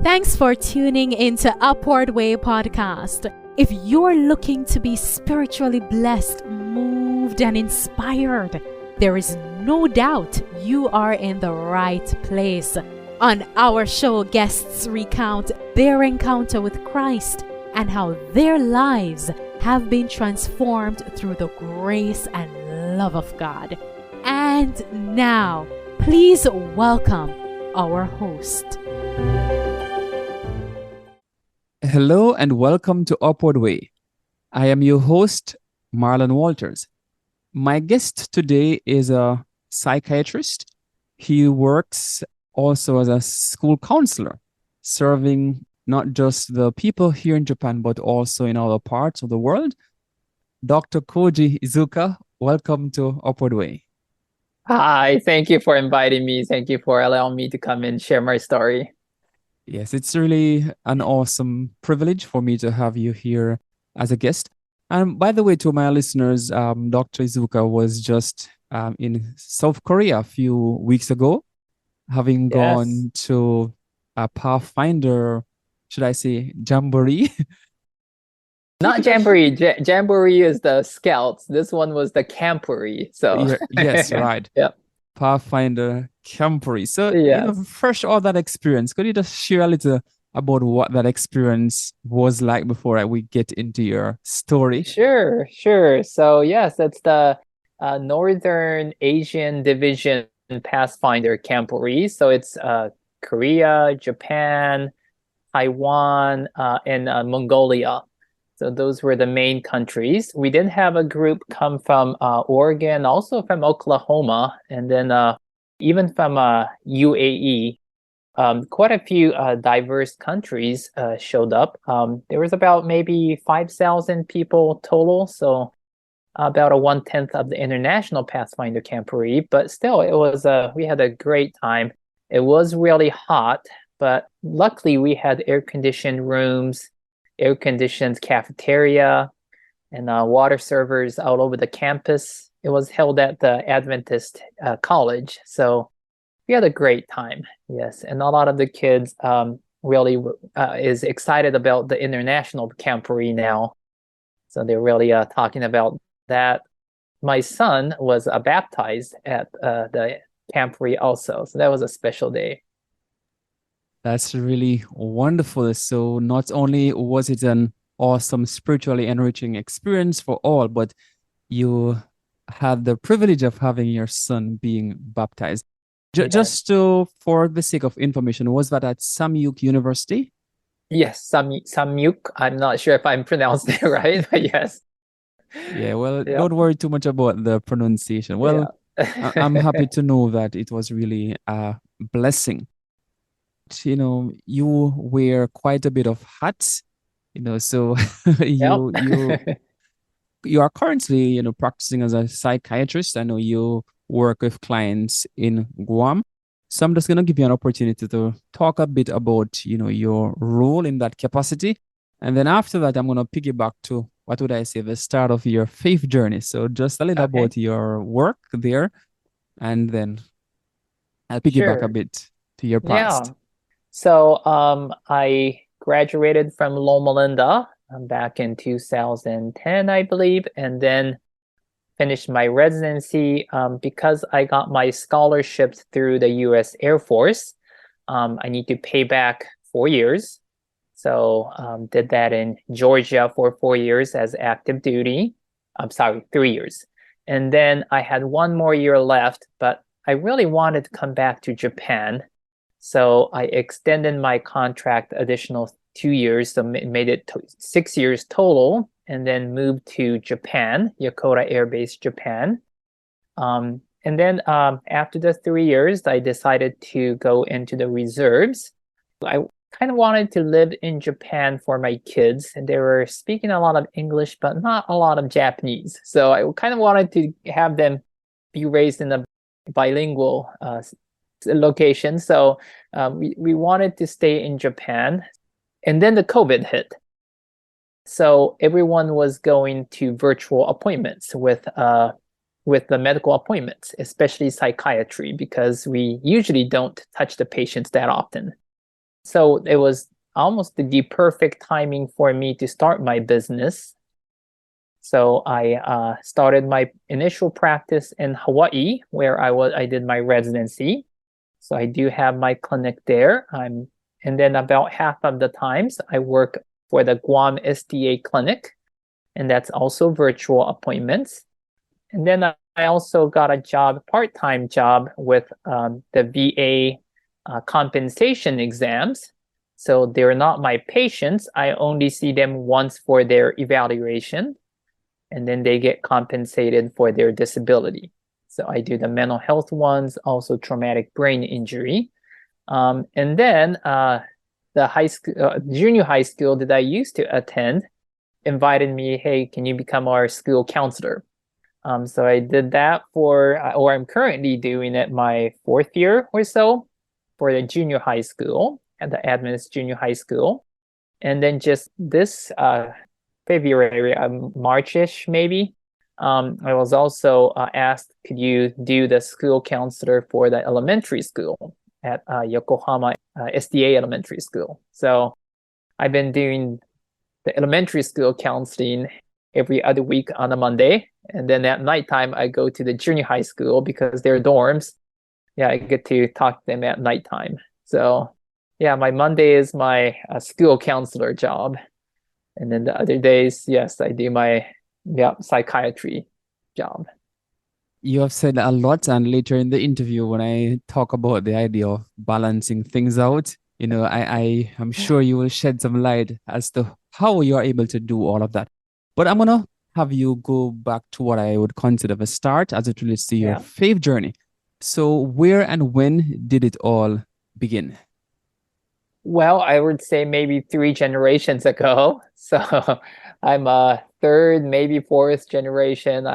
Thanks for tuning into Upward Way podcast. If you're looking to be spiritually blessed, moved, and inspired, there is no doubt you are in the right place. On our show, guests recount their encounter with Christ and how their lives have been transformed through the grace and love of God. And now, please welcome our host. Hello and welcome to Upward Way. I am your host, Marlon Walters. My guest today is a psychiatrist. He works also as a school counselor, serving not just the people here in Japan, but also in other parts of the world. Dr. Koji Iizuka, welcome to Upward Way. Hi, thank you for inviting me. Thank you for allowing me to come and share my story. Yes, it's really an awesome privilege for me to have you here as a guest. And by the way, to my listeners, Dr. Iizuka was just in South Korea a few weeks ago, having gone to a Pathfinder, should I say, jamboree? Not jamboree. Jamboree is the scouts. This one was the camporee. So Yes, right. Yep. Pathfinder camporee. So, fresh all that experience. Could you just share a little about what that experience was like before we get into your story? Sure. So yes, that's the Northern Asian Division Pathfinder camporee. So it's Korea, Japan, Taiwan, and Mongolia. So those were the main countries. We did have a group come from Oregon, also from Oklahoma, and then even from UAE. Quite a few diverse countries showed up. There was about maybe 5,000 people total, so about a 1/10 of the international Pathfinder camporee. But still, it was we had a great time. It was really hot, but luckily we had air-conditioned rooms, air-conditioned cafeteria, and water servers all over the campus. It was held at the Adventist college, so we had a great time. Yes, and a lot of the kids really is excited about the international camporee now, so they're really talking about that. My son was baptized at the camporee also, so that was a special day. That's really wonderful. So not only was it an awesome spiritually enriching experience for all, but you had the privilege of having your son being baptized. Just for the sake of information, was that at Samyuk University? Yes, Samyuk. I'm not sure if I'm pronounced it right, but yes. Yeah, well, don't worry too much about the pronunciation. Well, I'm happy to know that it was really a blessing. You know, you wear quite a bit of hats, so you are currently, practicing as a psychiatrist. I know you work with clients in Guam. So I'm just going to give you an opportunity to talk a bit about, your role in that capacity. And then after that, I'm going to piggyback to, what would I say, the start of your faith journey. So just a little about your work there, and then I'll piggyback a bit to your past. Yeah. So I graduated from Loma Linda back in 2010, I believe, and then finished my residency. Because I got my scholarships through the U.S. Air Force, I need to pay back 4 years. So did that in Georgia for 4 years as active duty. 3 years. And then I had 1 more year left, but I really wanted to come back to Japan. So I extended my contract additional 2 years, so made it 6 years total, and then moved to Japan, Yokota Air Base, Japan. And then after the 3 years, I decided to go into the reserves. I kind of wanted to live in Japan for my kids, and they were speaking a lot of English, but not a lot of Japanese. So I kind of wanted to have them be raised in a bilingual location. So we wanted to stay in Japan. And then the COVID hit. So everyone was going to virtual appointments with the medical appointments, especially psychiatry, because we usually don't touch the patients that often. So it was almost the perfect timing for me to start my business. So I started my initial practice in Hawaii, where I did my residency. So I do have my clinic there. And then about half of the times I work for the Guam SDA clinic, and that's also virtual appointments. And then I also got a part-time job with the VA compensation exams. So they're not my patients. I only see them once for their evaluation, and then they get compensated for their disability. So I do the mental health ones, also traumatic brain injury. And then the junior high school that I used to attend invited me, hey, can you become our school counselor? So I did that or I'm currently doing it my 4th year or so for the junior high school at the Adventist Junior High School. And then just this February, March-ish maybe, I was also asked, could you do the school counselor for the elementary school at Yokohama SDA Elementary School? So I've been doing the elementary school counseling every other week on a Monday. And then at nighttime, I go to the junior high school because they're dorms. Yeah, I get to talk to them at nighttime. So yeah, my Monday is my school counselor job. And then the other days, yes, I do my psychiatry job. You have said a lot, and later in the interview, when I talk about the idea of balancing things out, I am sure you will shed some light as to how you are able to do all of that. But I'm gonna have you go back to what I would consider a start as it relates to your faith journey. So where and when did it all begin? Well, I would say maybe 3 generations ago. So I'm a 3rd, maybe 4th generation.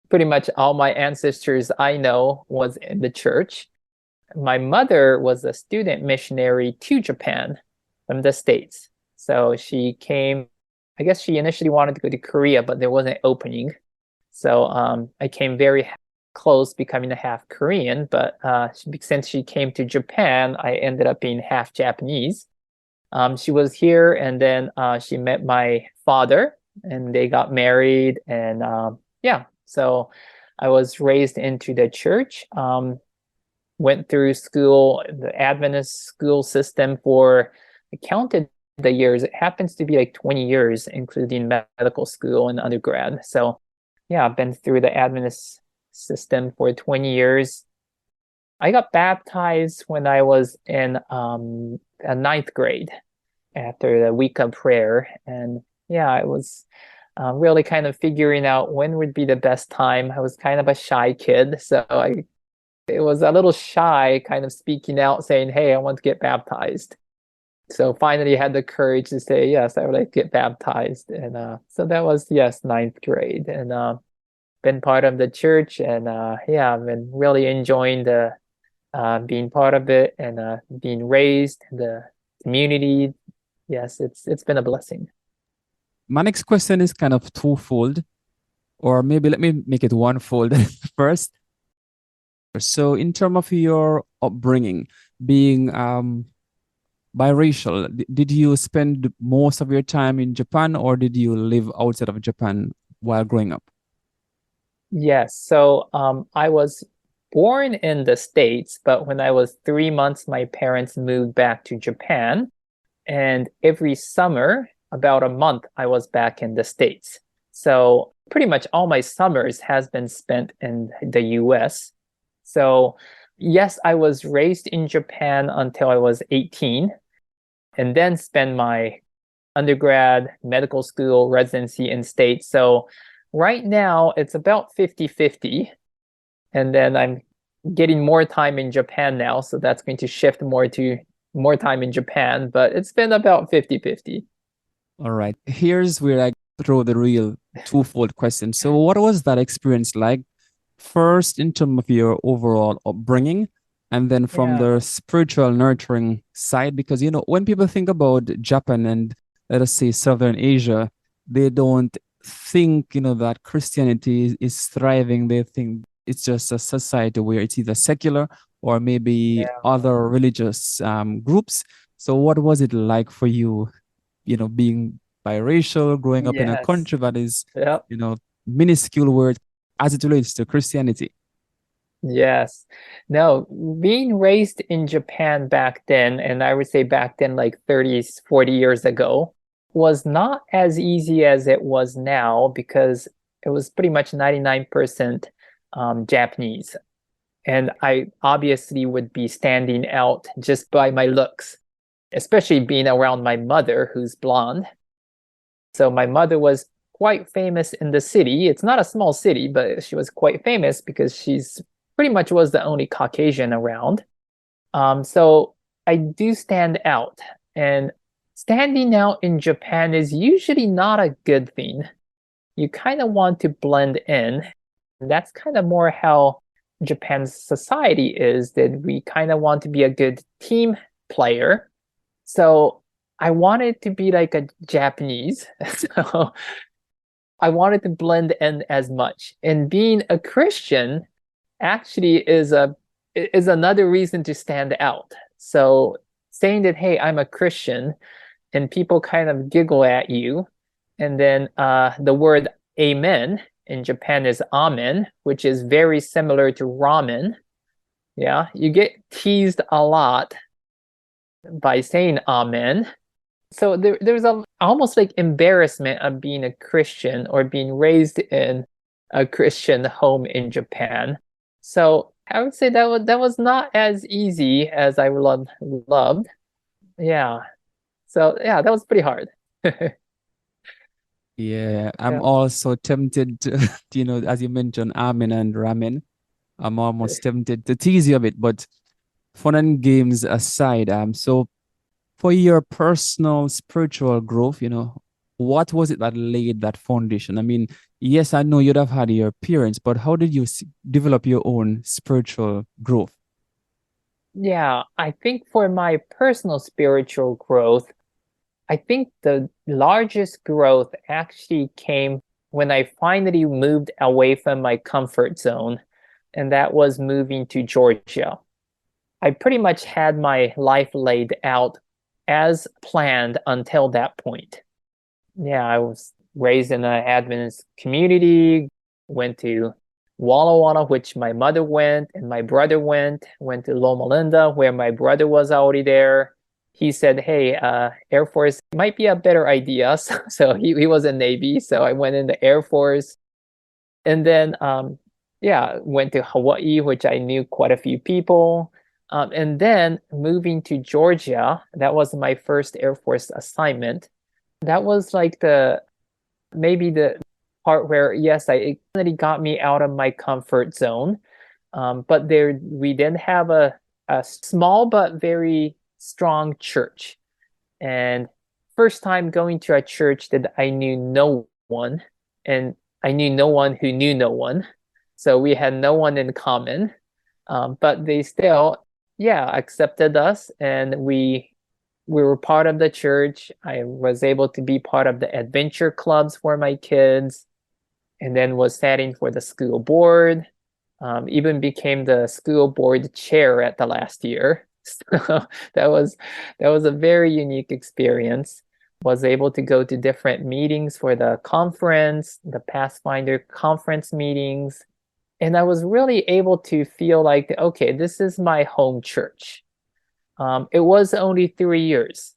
Pretty much all my ancestors I know was in the church. My mother was a student missionary to Japan from the States. So she came, I guess she initially wanted to go to Korea, but there wasn't opening. So I came very close becoming a half Korean, but since she came to Japan, I ended up being half Japanese. She was here, and then she met my father, and they got married, and so I was raised into the church. Went through school, the Adventist school system for, I counted the years, it happens to be like 20 years, including medical school and undergrad. So yeah, I've been through the Adventist system for 20 years. I got baptized when I was in a 9th grade after the week of prayer. And yeah, I was really kind of figuring out when would be the best time. I was kind of a shy kid, so it was a little shy kind of speaking out saying, hey, I want to get baptized. So finally had the courage to say, yes, I would like to get baptized. And so that was, yes, 9th grade. And been part of the church, and I've been really enjoying the being part of it, and being raised in the community. Yes, it's been a blessing. My next question is kind of twofold, or maybe let me make it onefold first. So in terms of your upbringing, being biracial, did you spend most of your time in Japan, or did you live outside of Japan while growing up? Yes, so I was born in the States, but when I was 3 months, my parents moved back to Japan. And every summer, about a month, I was back in the States. So pretty much all my summers has been spent in the US. So yes, I was raised in Japan until I was 18, and then spent my undergrad, medical school, residency in States. So right now it's about 50-50. And then I'm getting more time in Japan now. So that's going to shift more time in Japan, but it's been about 50-50. All right. Here's where I throw the real twofold question. So what was that experience like? First, in terms of your overall upbringing, and then from the spiritual nurturing side, because, when people think about Japan and, let us say, Southern Asia, they don't think, that Christianity is thriving. They think it's just a society where it's either secular or maybe other religious groups. So what was it like for you, being biracial, growing up in a Yes. country that is, Yep. minuscule word as it relates to Christianity? Yes. No, being raised in Japan back then, and I would say back then like 30, 40 years ago, was not as easy as it was now because it was pretty much 99% Japanese. And I obviously would be standing out just by my looks, especially being around my mother, who's blonde. So my mother was quite famous in the city. It's not a small city, but she was quite famous because she's pretty much was the only Caucasian around. So I do stand out, and standing out in Japan is usually not a good thing. You kind of want to blend in. That's kind of more how Japan's society is, that we kind of want to be a good team player. So I wanted to be like a Japanese. So I wanted to blend in as much. And being a Christian actually is another reason to stand out. So saying that, hey, I'm a Christian, and people kind of giggle at you. And then the word amen in Japan is amen, which is very similar to ramen. Yeah, you get teased a lot by saying amen. So there's a almost like embarrassment of being a Christian or being raised in a Christian home in Japan. So I would say that was not as easy as I would loved. Yeah. So yeah, that was pretty hard. Yeah, I'm Yeah. also tempted to, as you mentioned, ramen and ramen. I'm almost tempted to tease you a bit, but fun and games aside, so for your personal spiritual growth, what was it that laid that foundation? I mean, yes, I know you'd have had your parents, but how did you develop your own spiritual growth? Yeah, I think for my personal spiritual growth, I think the largest growth actually came when I finally moved away from my comfort zone, and that was moving to Georgia. I pretty much had my life laid out as planned until that point. Yeah, I was raised in an Adventist community, went to Walla Walla, which my mother went, and my brother went to Loma Linda, where my brother was already there. He said, hey, Air Force might be a better idea. So he was in Navy, so I went in the Air Force. And then, yeah, went to Hawaii, which I knew quite a few people. And then moving to Georgia, that was my first Air Force assignment. That was like maybe the part where, yes, it really got me out of my comfort zone. But there we did have a small but very strong church. And first time going to a church that I knew no one, and I knew no one who knew no one. So we had no one in common. But they still, yeah, accepted us, and we were part of the church. I was able to be part of the adventure clubs for my kids, and then was sat in for the school board. Even became the school board chair at the last year. So that was a very unique experience. Was able to go to different meetings for the conference, the Pathfinder conference meetings, and I was really able to feel like, okay, this is my home church. It was only 3 years,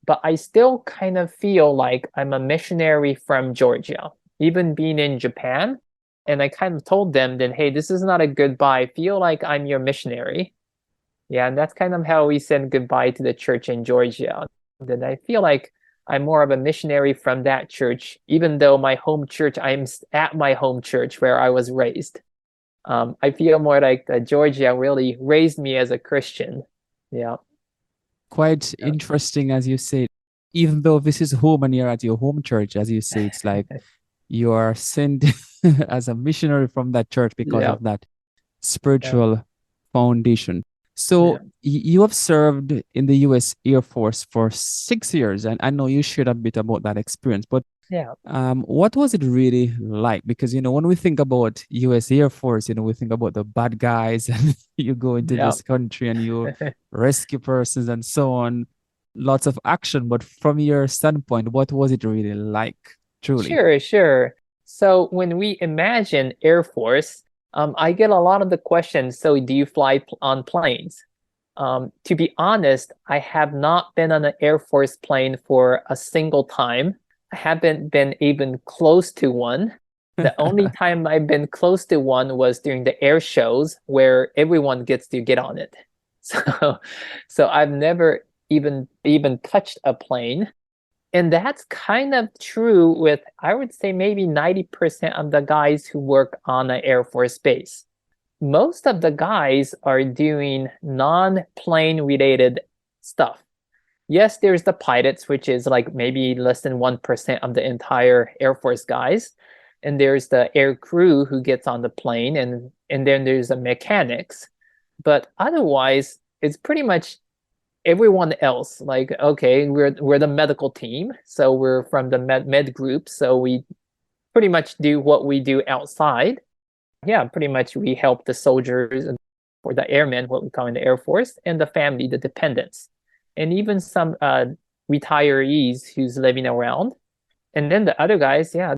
but I still kind of feel like I'm a missionary from Georgia, even being in Japan. And I kind of told them then, hey, this is not a goodbye. I feel like I'm your missionary. Yeah, and that's kind of how we said goodbye to the church in Georgia. Then I feel like I'm more of a missionary from that church, even though my home church, I'm at my home church where I was raised. I feel more like Georgia really raised me as a Christian. Yeah. Quite Yeah. interesting, as you say. Even though this is home and you're at your home church, as you say, it's like you are sent as a missionary from that church because Yeah. of that Yeah. spiritual foundation. Yeah. So you have served in the US Air Force for 6 years, and I know you shared a bit about that experience, but Yeah. what was it really like? Because, when we think about US Air Force, we think about the bad guys and you go into Yeah. this country and you rescue persons and so on. lots of action, but from your standpoint, what was it really like, truly? Sure, sure. So when we imagine Air Force, I get a lot of the questions. So do you fly on planes? To be honest, I have not been on an Air Force plane for a single time. I haven't been even close to one. The only time I've been close to one was during the air shows where everyone gets to get on it. So, so I've never even touched a plane. And that's kind of true with, I would say, maybe 90% of the guys who work on an Air Force base. Most of the guys are doing non-plane related stuff. Yes, there's the pilots, which is like maybe less than 1% of the entire Air Force guys. And there's the air crew who gets on the plane, and then there's the mechanics. But otherwise, it's pretty much everyone else. Like, okay, we're the medical team, so we're from the med group, so we pretty much do what we do outside. Yeah, pretty much we help the soldiers or the airmen, what we call in the Air Force, and the family, the dependents, and even some retirees who's living around. And then the other guys, yeah,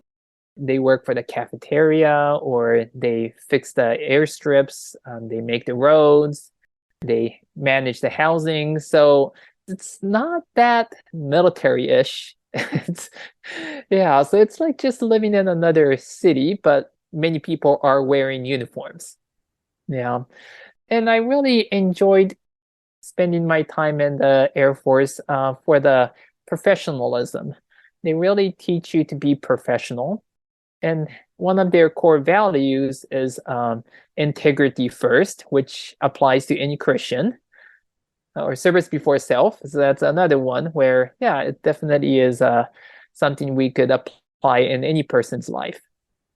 they work for the cafeteria or they fix the airstrips, they make the roads, they manage the housing. So it's not that military-ish. It's yeah, so it's like just living in another city, but many people are wearing uniforms. Yeah. And I really enjoyed spending my time in the Air Force for the professionalism. They really teach you to be professional. And one of their core values is integrity first, which applies to any Christian, or service before self. So that's another one where, yeah, it definitely is something we could apply in any person's life.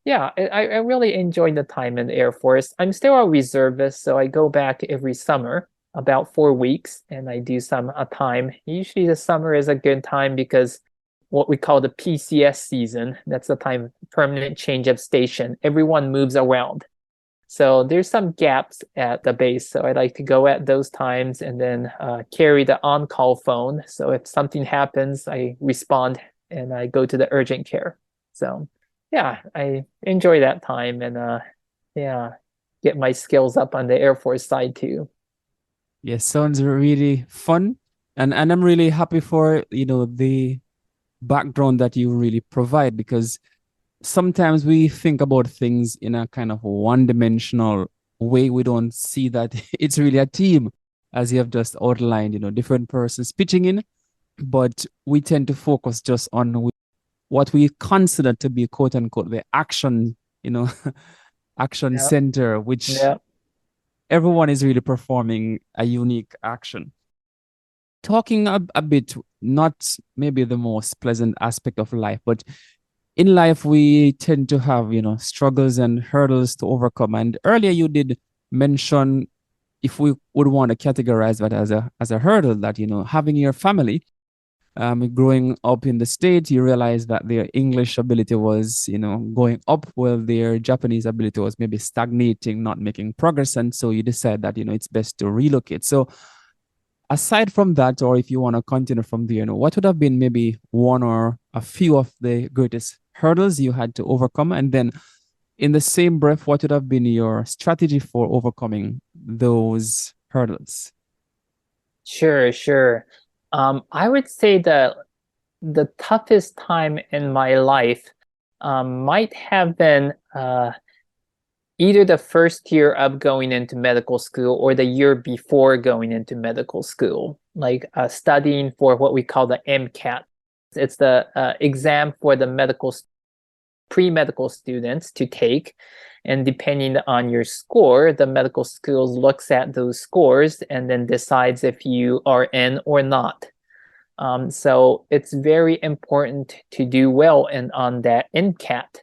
Yeah, I really enjoyed the time in the Air Force. I'm still a reservist, so I go back every summer, about 4 weeks, and I do some time. Usually the summer is a good time because what we call the PCS season, that's the time, permanent change of station. Everyone moves around. So there's some gaps at the base. So I like to go at those times and then carry the on-call phone. So if something happens, I respond and I go to the urgent care. So yeah, I enjoy that time and yeah, get my skills up on the Air Force side too. Yes, sounds really fun. And I'm really happy for, the background that you really provide, because sometimes we think about things in a kind of one-dimensional way. We don't see that it's really a team, as you have just outlined, different persons pitching in, but we tend to focus just on what we consider to be quote unquote the action, action Yeah, center, which yeah. everyone is really performing a unique action. Talking a bit, not maybe the most pleasant aspect of life, but in life we tend to have, struggles and hurdles to overcome. And earlier you did mention, if we would want to categorize that as a hurdle, that, having your family, growing up in the States, you realize that their English ability was, going up while their Japanese ability was maybe stagnating, not making progress. And so you decide that, it's best to relocate. So aside from that, or if you want to continue from there, what would have been maybe one or a few of the greatest hurdles you had to overcome? And then in the same breath, what would have been your strategy for overcoming those hurdles? Sure, sure. I would say that the toughest time in my life might have been either the first year of going into medical school or the year before going into medical school, like studying for what we call the MCAT. It's the exam for the pre-medical students to take. And depending on your score, the medical school looks at those scores and then decides if you are in or not. So it's very important to do well on that MCAT.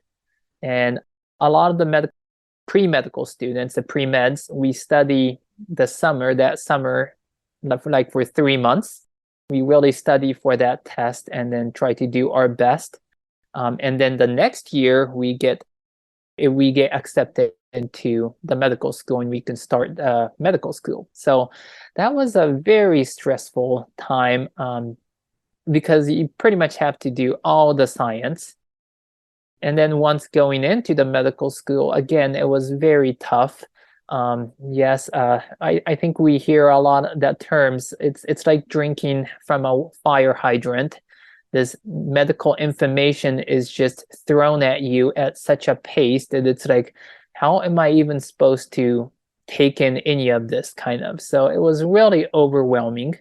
And a lot of the pre-medical students, the pre-meds, we study that summer, like for 3 months. We really study for that test and then try to do our best. And then the next year, we get if we get accepted into the medical school and we can start medical school. So that was a very stressful time because you pretty much have to do all the science. And then once going into the medical school, again, it was very tough. Yes, I think we hear a lot of that terms. It's like drinking from a fire hydrant. This medical information is just thrown at you at such a pace that it's like, how am I even supposed to take in any of this kind of? So it was really overwhelming.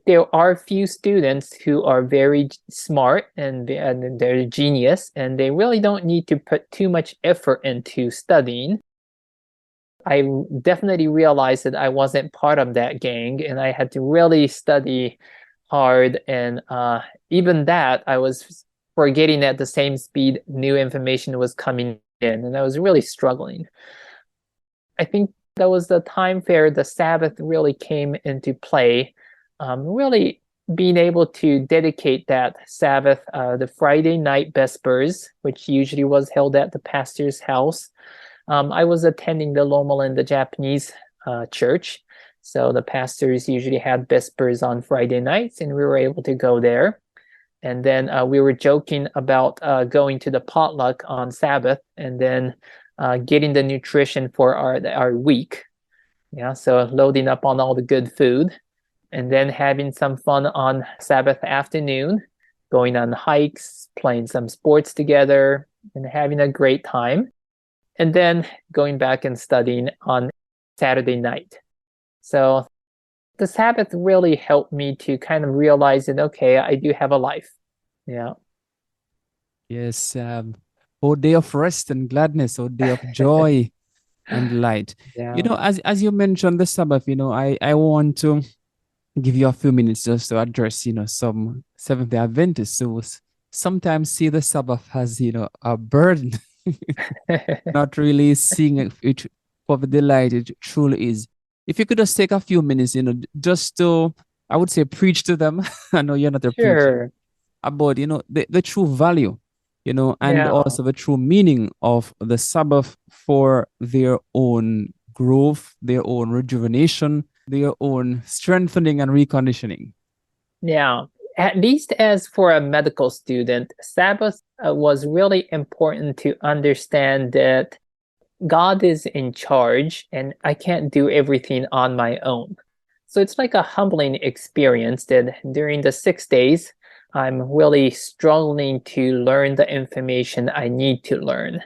There are few students who are very smart and they're genius, and they really don't need to put too much effort into studying. I definitely realized that I wasn't part of that gang, and I had to really study hard. And even that, I was forgetting at the same speed new information was coming in, and I was really struggling. I think that was the time where the Sabbath really came into play. Really being able to dedicate that Sabbath, the Friday night Vespers, which usually was held at the pastor's house. I was attending the Loma Linda Japanese church. So the pastors usually had Vespers on Friday nights, and we were able to go there. And then we were joking about going to the potluck on Sabbath and then getting the nutrition for our week. Yeah, so loading up on all the good food and then having some fun on Sabbath afternoon, going on hikes, playing some sports together, and having a great time. And then going back and studying on Saturday night. So the Sabbath really helped me to kind of realize that, okay, I do have a life. Yeah. Yes. O day of rest and gladness, O day of joy and light. Yeah. As you mentioned the Sabbath, I want to give you a few minutes just to address, some Seventh-day Adventists who sometimes see the Sabbath as, a burden, not really seeing it for the delight it truly is. If you could just take a few minutes, just to, I would say, preach to them. I know you're not a preacher, Sure. about, the true value, and Yeah. also the true meaning of the Sabbath for their own growth, their own rejuvenation, their own strengthening and reconditioning. Yeah. At least as for a medical student, Sabbath was really important to understand that God is in charge and I can't do everything on my own. So it's like a humbling experience that during the 6 days, I'm really struggling to learn the information I need to learn.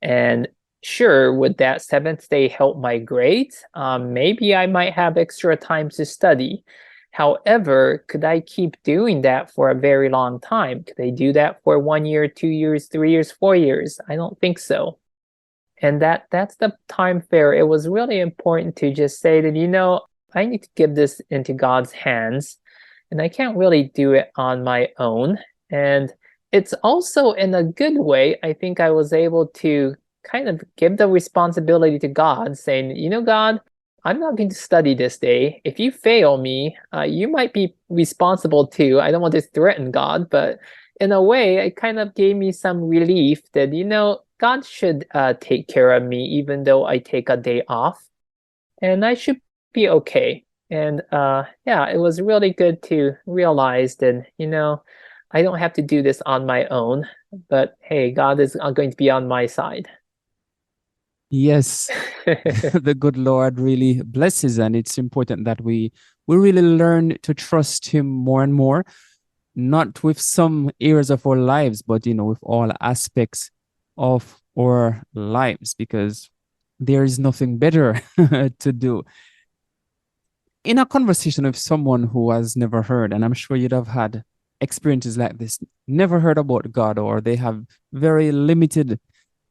And sure, would that seventh day help my grades? Maybe I might have extra time to study. However, could I keep doing that for a very long time? Could I do that for 1 year, 2 years, 3 years, 4 years? I don't think so. And that's the time fair. It was really important to just say that, I need to give this into God's hands, and I can't really do it on my own. And it's also in a good way, I think I was able to kind of give the responsibility to God, saying, God, I'm not going to study this day. If you fail me, you might be responsible too. I don't want to threaten God, but in a way, it kind of gave me some relief that, God should take care of me even though I take a day off, and I should be okay. And yeah, it was really good to realize that, I don't have to do this on my own, but hey, God is going to be on my side. Yes, the good Lord really blesses, and it's important that we really learn to trust Him more and more, not with some areas of our lives, but with all aspects of our lives, because there is nothing better to do. In a conversation with someone who has never heard, and I'm sure you'd have had experiences like this, never heard about God, or they have very limited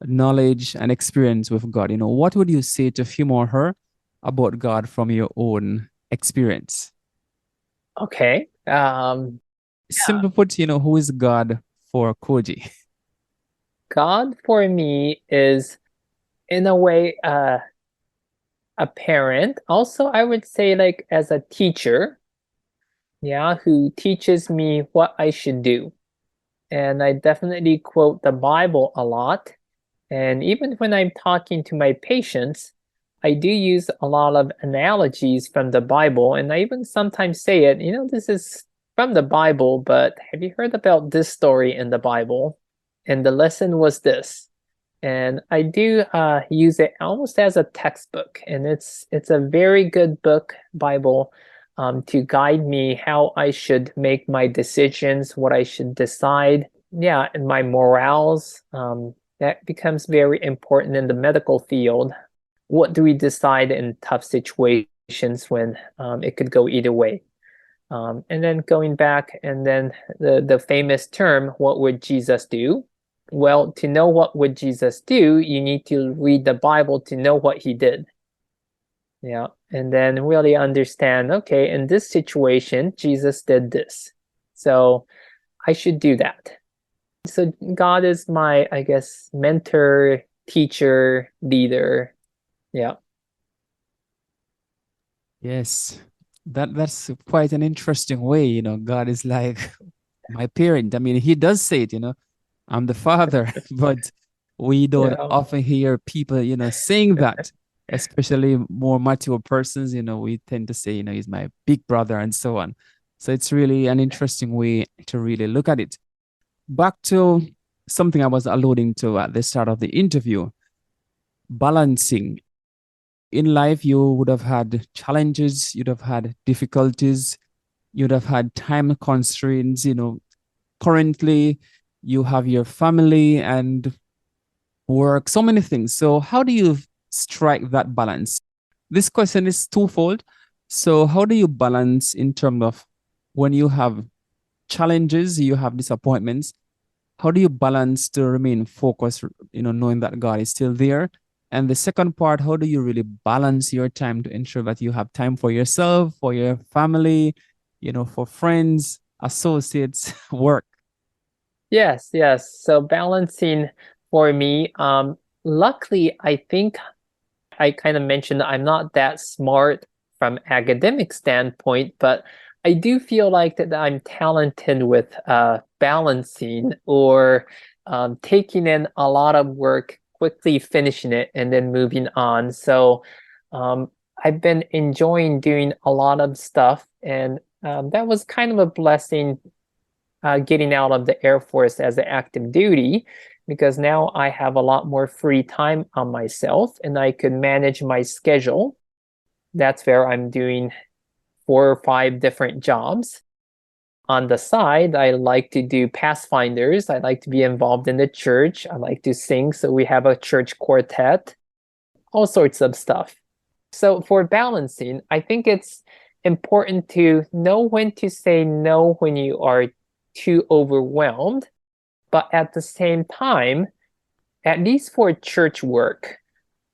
knowledge and experience with God, what would you say to him or her about God from your own experience? Okay. Simply put, who is God for Koji? God for me is, in a way, a parent. Also, I would say, like, as a teacher, yeah, who teaches me what I should do. And I definitely quote the Bible a lot. And even when I'm talking to my patients, I do use a lot of analogies from the Bible. And I even sometimes say it, this is from the Bible, but have you heard about this story in the Bible? And the lesson was this. And I do use it almost as a textbook. And it's a very good book, Bible, to guide me how I should make my decisions, what I should decide. Yeah, and my morals. That becomes very important in the medical field. What do we decide in tough situations when it could go either way? And then going back, and then the famous term, what would Jesus do? Well, to know what would Jesus do, you need to read the Bible to know what he did. Yeah, and then really understand, okay, in this situation, Jesus did this. So I should do that. So God is my, I guess, mentor, teacher, leader. Yeah. Yes, that's quite an interesting way. God is like my parent. I mean, he does say it. I'm the father, but we don't Yeah. often hear people, saying that, especially more mature persons. We tend to say, he's my big brother and so on. So it's really an interesting way to really look at it. Back to something I was alluding to at the start of the interview, balancing. In life, you would have had challenges, you'd have had difficulties, you'd have had time constraints. Currently, you have your family and work, so many things. So, how do you strike that balance? This question is twofold. So, how do you balance in terms of when you have challenges, you have disappointments? How do you balance to remain focused, knowing that God is still there? And the second part, how do you really balance your time to ensure that you have time for yourself, for your family, for friends, associates, work? Yes, yes. So balancing for me, luckily, I think I kind of mentioned I'm not that smart from academic standpoint, but I do feel like that I'm talented with balancing or taking in a lot of work, quickly finishing it, and then moving on. So um, I've been enjoying doing a lot of stuff, and that was kind of a blessing getting out of the Air Force as an active duty, because now I have a lot more free time on myself and I can manage my schedule. That's where I'm doing 4 or 5 different jobs. On the side, I like to do Pathfinders. I like to be involved in the church. I like to sing. So we have a church quartet, all sorts of stuff. So for balancing, I think it's important to know when to say no when you are too overwhelmed. But at the same time, at least for church work,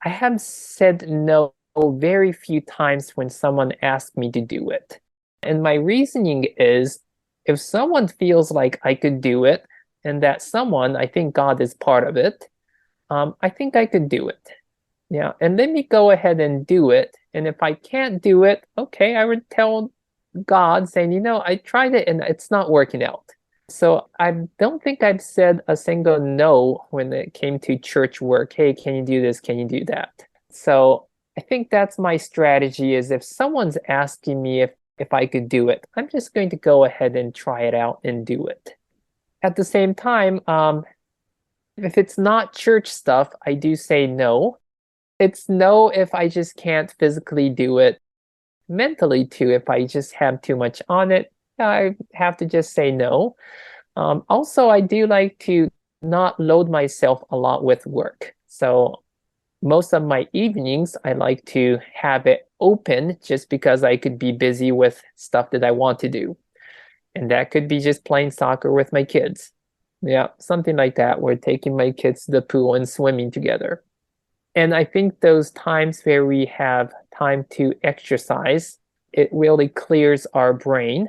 I have said no very few times when someone asked me to do it. And my reasoning is if someone feels like I could do it, and that someone, I think God is part of it, I think I could do it. Yeah. And let me go ahead and do it. And if I can't do it, okay, I would tell God saying, I tried it and it's not working out. So I don't think I've said a single no when it came to church work. Hey, can you do this? Can you do that? So I think that's my strategy is if someone's asking me if I could do it, I'm just going to go ahead and try it out and do it. At the same time, if it's not church stuff, I do say no. It's no if I just can't physically do it. Mentally too, if I just have too much on it, I have to just say no. Also, I do like to not load myself a lot with work. So most of my evenings, I like to have it open just because I could be busy with stuff that I want to do. And that could be just playing soccer with my kids. Yeah, something like that. We're taking my kids to the pool and swimming together. And I think those times where we have time to exercise, it really clears our brain.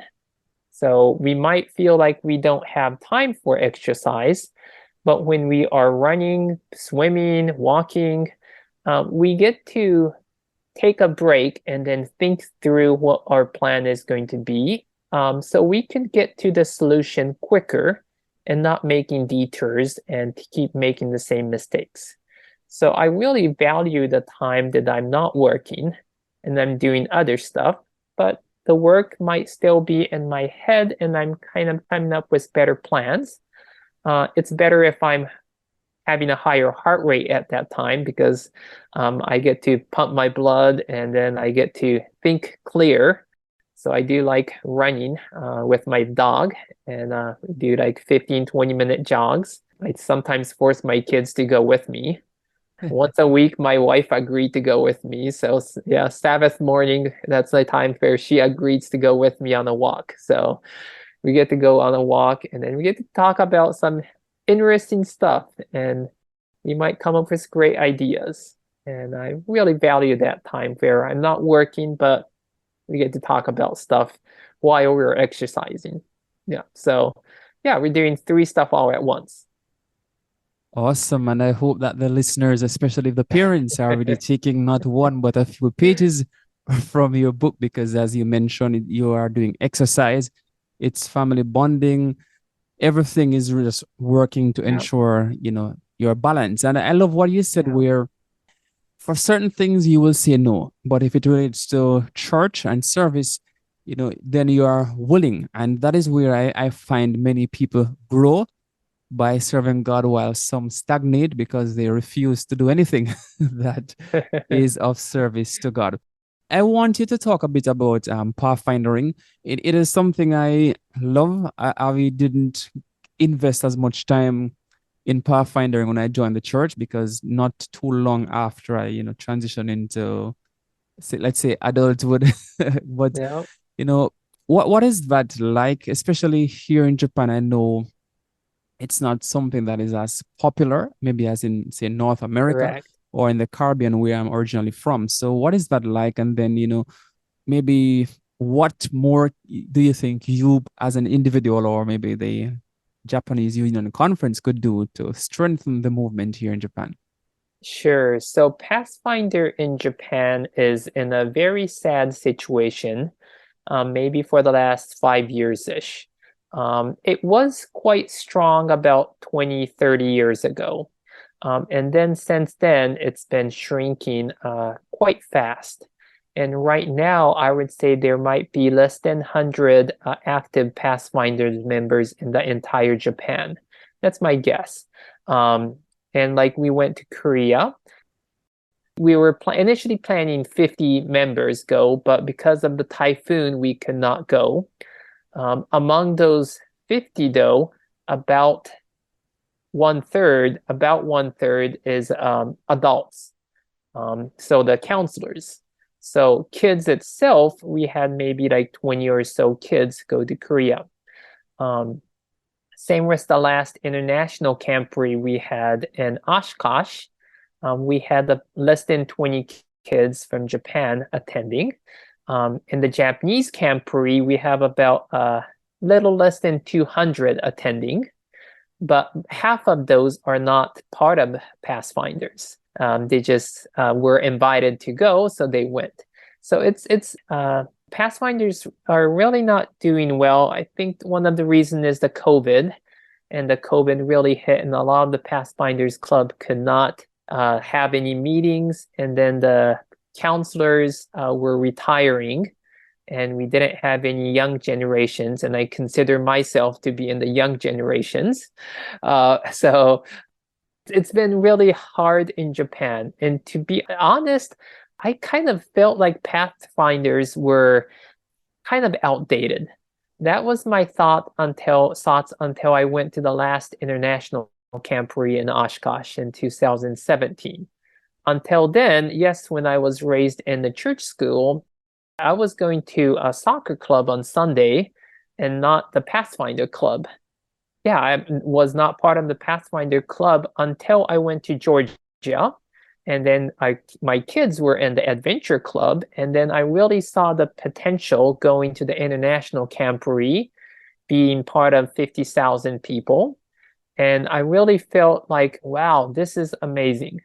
So we might feel like we don't have time for exercise, but when we are running, swimming, walking, we get to take a break and then think through what our plan is going to be. So we can get to the solution quicker and not making detours and to keep making the same mistakes. So I really value the time that I'm not working and I'm doing other stuff, but the work might still be in my head and I'm kind of coming up with better plans. It's better if I'm having a higher heart rate at that time because I get to pump my blood and then I get to think clear. So I do like running with my dog and do like 15, 20-minute jogs. I sometimes force my kids to go with me. Once a week, my wife agreed to go with me. So yeah, Sabbath morning, that's the time where she agrees to go with me on a walk. So we get to go on a walk and then we get to talk about some interesting stuff and we might come up with great ideas. And I really value that time where I'm not working, but we get to talk about stuff while we're exercising. Yeah. So yeah, we're doing 3 stuff all at once. Awesome. And I hope that the listeners, especially the parents, are really taking not one, but a few pages from your book, because as you mentioned, you are doing exercise, it's family bonding, everything is just working to ensure, your balance. And I love what you said, where for certain things you will say no, but if it relates to church and service, then you are willing. And that is where I find many people grow by serving God, while some stagnate because they refuse to do anything that is of service to God. I want you to talk a bit about pathfindering. It is something I love. I didn't invest as much time in pathfindering when I joined the church, because not too long after I, transitioned into, let's say, adulthood. But Yeah. What is that like, especially here in Japan? I know it's not something that is as popular, maybe as in, say, North America. Correct. Or in the Caribbean, where I'm originally from. So what is that like? And then, maybe what more do you think you as an individual, or maybe the Japanese Union Conference, could do to strengthen the movement here in Japan? Sure. So Pathfinder in Japan is in a very sad situation, maybe for the last 5 years-ish. It was quite strong about 20, 30 years ago. And then since then, it's been shrinking quite fast. And right now, I would say there might be less than 100 active Pathfinder members in the entire Japan. That's my guess. And like we went to Korea, we were initially planning 50 members go, but because of the typhoon, we could not go. Among those 50, though, about one third is adults. So the counselors. So kids itself, we had maybe like 20 or so kids go to Korea. Same with the last international camporee we had in Oshkosh. We had less than 20 kids from Japan attending. In the Japanese camporee, we have about a little less than 200 attending, but half of those are not part of Pathfinders. They just were invited to go, so they went. So it's Pathfinders are really not doing well. I think one of the reasons is the COVID, and the COVID really hit, and a lot of the Pathfinders Club could not have any meetings, and then the counselors were retiring, and we didn't have any young generations, and I consider myself to be in the young generations. So it's been really hard in Japan. And to be honest, I kind of felt like Pathfinders were kind of outdated. That was my thoughts until I went to the last international camporee in Oshkosh in 2017. Until then, yes, when I was raised in the church school, I was going to a soccer club on Sunday and not the Pathfinder Club. Yeah, I was not part of the Pathfinder Club until I went to Georgia. And then my kids were in the Adventure Club. And then I really saw the potential going to the International Camporee, being part of 50,000 people. And I really felt like, wow, this is amazing.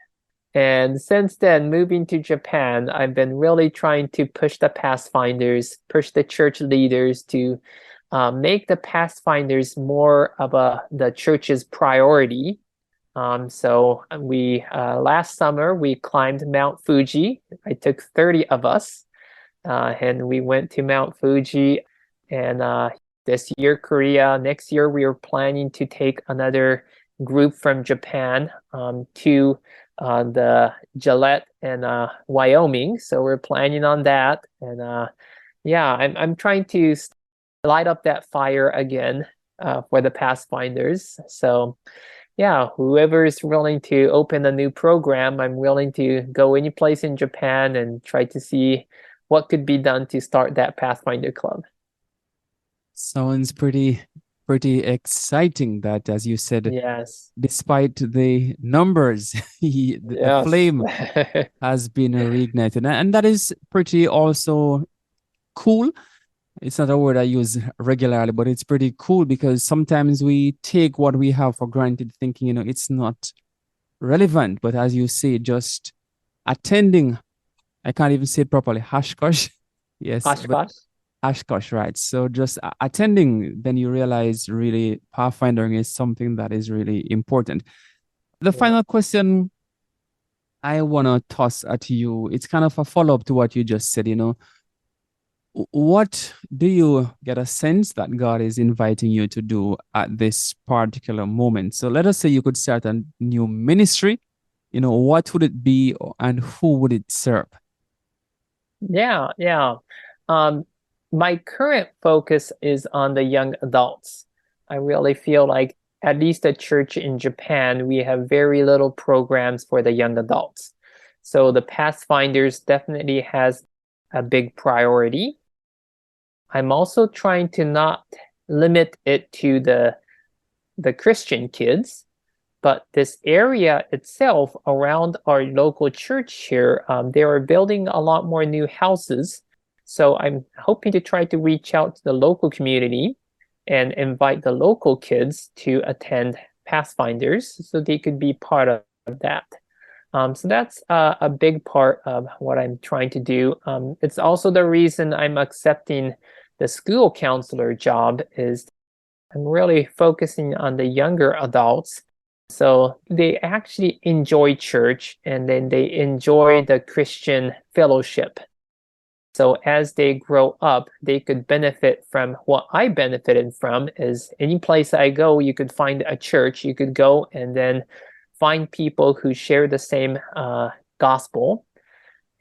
And since then, moving to Japan, I've been really trying to push the Pathfinders, push the church leaders to make the Pathfinders more of the church's priority. So we last summer we climbed Mount Fuji. I took 30 of us, and we went to Mount Fuji. And this year Korea. Next year we are planning to take another group from Japan to the Gillette and Wyoming. So we're planning on that. And yeah, I'm trying to light up that fire again for the Pathfinders. So yeah, whoever is willing to open a new program, I'm willing to go any place in Japan and try to see what could be done to start that Pathfinder club. Sounds pretty exciting that, as you said, Yes. despite the numbers, the Yes. flame has been reignited. And that is pretty also cool. It's not a word I use regularly, but it's pretty cool because sometimes we take what we have for granted, thinking, it's not relevant. But as you say, just attending, I can't even say it properly, hashkosh. Yes. Oshkosh. Hashkosh, right. So just attending, then you realize really pathfinding is something that is really important. The final question I want to toss at you, it's kind of a follow-up to what you just said, what do you get a sense that God is inviting you to do at this particular moment? So let us say you could start a new ministry, what would it be and who would it serve? Yeah. My current focus is on the young adults. I really feel like at least at church in Japan, we have very little programs for the young adults. So the Pathfinders definitely has a big priority. I'm also trying to not limit it to the Christian kids, but this area itself around our local church here, they are building a lot more new houses. So I'm hoping to try to reach out to the local community and invite the local kids to attend Pathfinders so they could be part of that. So that's a big part of what I'm trying to do. It's also the reason I'm accepting the school counselor job is I'm really focusing on the younger adults. So they actually enjoy church and then they enjoy the Christian fellowship. So as they grow up, they could benefit from what I benefited from is any place I go, you could find a church, you could go and then find people who share the same gospel.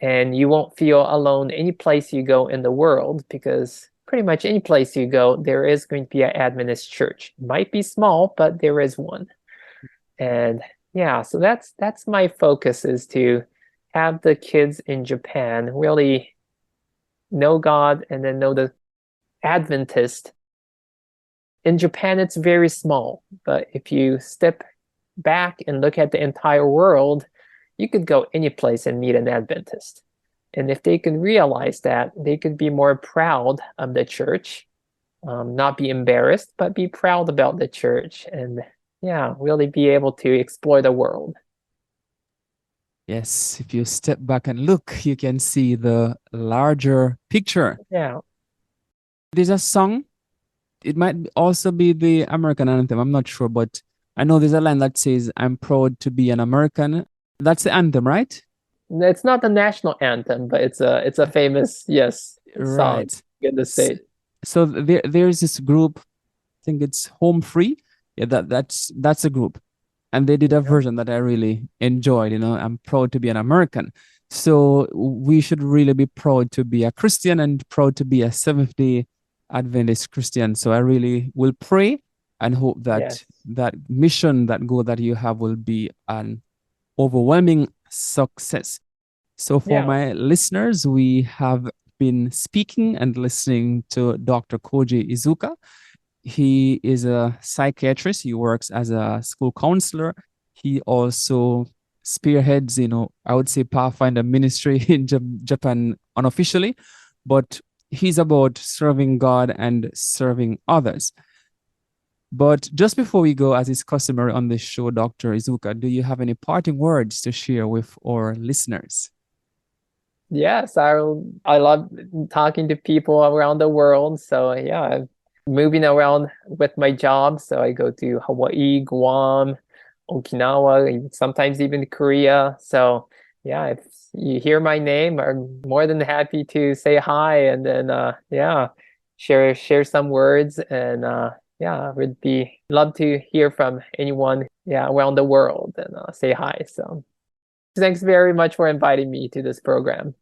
And you won't feel alone any place you go in the world because pretty much any place you go, there is going to be an Adventist church. It might be small, but there is one. And yeah, so that's my focus is to have the kids in Japan really know God and then know the Adventist. In Japan, it's very small, but if you step back and look at the entire world, you could go any place and meet an Adventist. And if they can realize that, they could be more proud of the church, not be embarrassed, but be proud about the church and yeah, really be able to explore the world. Yes, if you step back and look, you can see the larger picture. Yeah. There's a song. It might also be the American anthem. I'm not sure, but I know there's a line that says, "I'm proud to be an American." That's the anthem, right? It's not the national anthem, but it's a famous, yes, song Right. in the state. So there's this group, I think it's Home Free. Yeah, that's a group. And they did a version that I really enjoyed, I'm proud to be an American. So we should really be proud to be a Christian and proud to be a Seventh-day Adventist Christian. So I really will pray and hope that that mission, that goal that you have will be an overwhelming success. So for my listeners, we have been speaking and listening to Dr. Koji Iizuka. He is a psychiatrist. He works as a school counselor. He also spearheads, I would say Pathfinder ministry in Japan unofficially, but he's about serving God and serving others. But just before we go, as is customary on this show, Dr. Iizuka, do you have any parting words to share with our listeners? Yes, I love talking to people around the world. So yeah, moving around with my job. So I go to Hawaii, Guam, Okinawa, sometimes even Korea. So yeah, if you hear my name, I'm more than happy to say hi and then share some words and would be love to hear from anyone around the world and say hi. So thanks very much for inviting me to this program.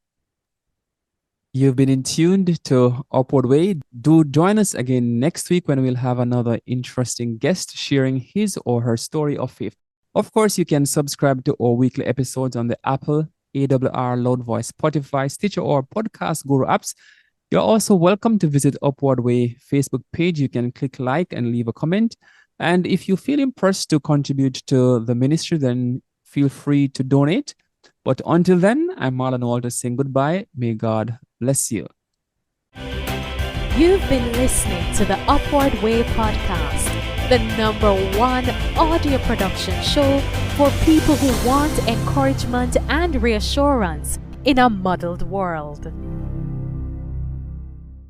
You've been in tuned to Upward Way. Do join us again next week when we'll have another interesting guest sharing his or her story of faith. Of course, you can subscribe to our weekly episodes on the Apple, AWR, Loud Voice, Spotify, Stitcher, or Podcast Guru apps. You're also welcome to visit Upward Way Facebook page. You can click like and leave a comment. And if you feel impressed to contribute to the ministry, then feel free to donate. But until then, I'm Marlon Walters saying goodbye. May God bless you. You've been listening to the Upward Way podcast, the #1 audio production show for people who want encouragement and reassurance in a muddled world.